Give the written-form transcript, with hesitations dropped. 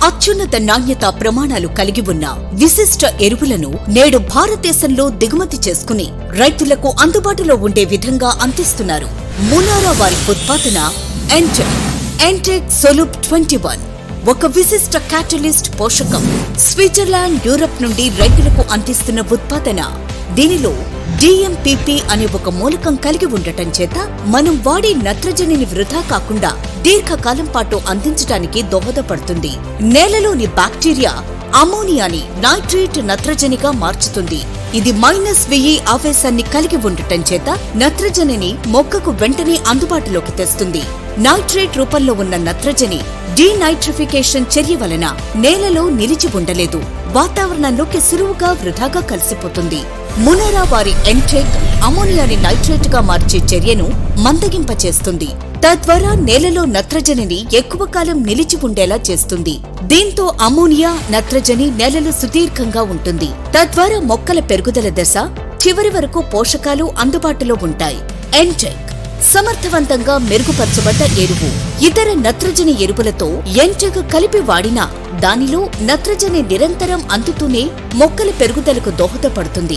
అత్యున్నత నాణ్యత ప్రమాణాలు కలిగి ఉన్న విశిష్ట ఎరువులను నేడు భారతదేశంలో దిగుమతి చేసుకుని రైతులకు అందుబాటులో ఉండే విధంగా అందిస్తున్నారు. మునారా వారి ఉత్పాదన ఎంటెక్ సొల్యూబ్ 21 ఒక విశిష్ట క్యాటలిస్ట్ పోషకం. స్విట్జర్లాండ్, యూరప్ నుండి రైతులకు అందిస్తున్న ఉత్పాదన. దీనిలో DMPP అనే ఒక మూలకం కలిగి ఉండటం చేత మనం వాడే నత్రజనిని వృధా కాకుండా దీర్ఘకాలం పాటు అందించడానికి దోహదపడుతుంది. నేలలోని బ్యాక్టీరియా అమోనియాని నైట్రేట్ నత్రజనిగా మార్చుతుంది. ఇది -1000 ఆవేశాన్ని కలిగి ఉండటం చేత నత్రజనిని మొక్కకు వెంటనే అందుబాటులోకి తెస్తుంది. నైట్రేట్ రూపంలో ఉన్న నత్రజని డీనైట్రిఫికేషన్ చర్య వలన నేలలో నిలిచి ఉండలేదు, వాతావరణంలోకి సులువుగా వృధాగా కలిసిపోతుంది. మునారా వారి ఎంటెక్ అమోనియాని నైట్రేట్ గా మార్చే చర్యను మందగింపచేస్తుంది. తద్వారా నేలలో నత్రజనిని ఎక్కువ కాలం నిలిచి ఉండేలా చేస్తుంది. దీంతో అమోనియా, నత్రజని నేలలో సుదీర్ఘంగా ఉంటుంది. తద్వారా మొక్కల పెరుగుదల దశ చివరి వరకు పోషకాలు అందుబాటులో ఉంటాయి. ఎంటెక్ సమర్థవంతంగా మెరుగుపరచబడ్డ ఎరువు. ఇతర నత్రజని ఎరువులతో ఎంటెక్ కలిపి వాడినా దానిలో నత్రజని నిరంతరం అందుతూనే మొక్కల పెరుగుదలకు దోహదపడుతుంది.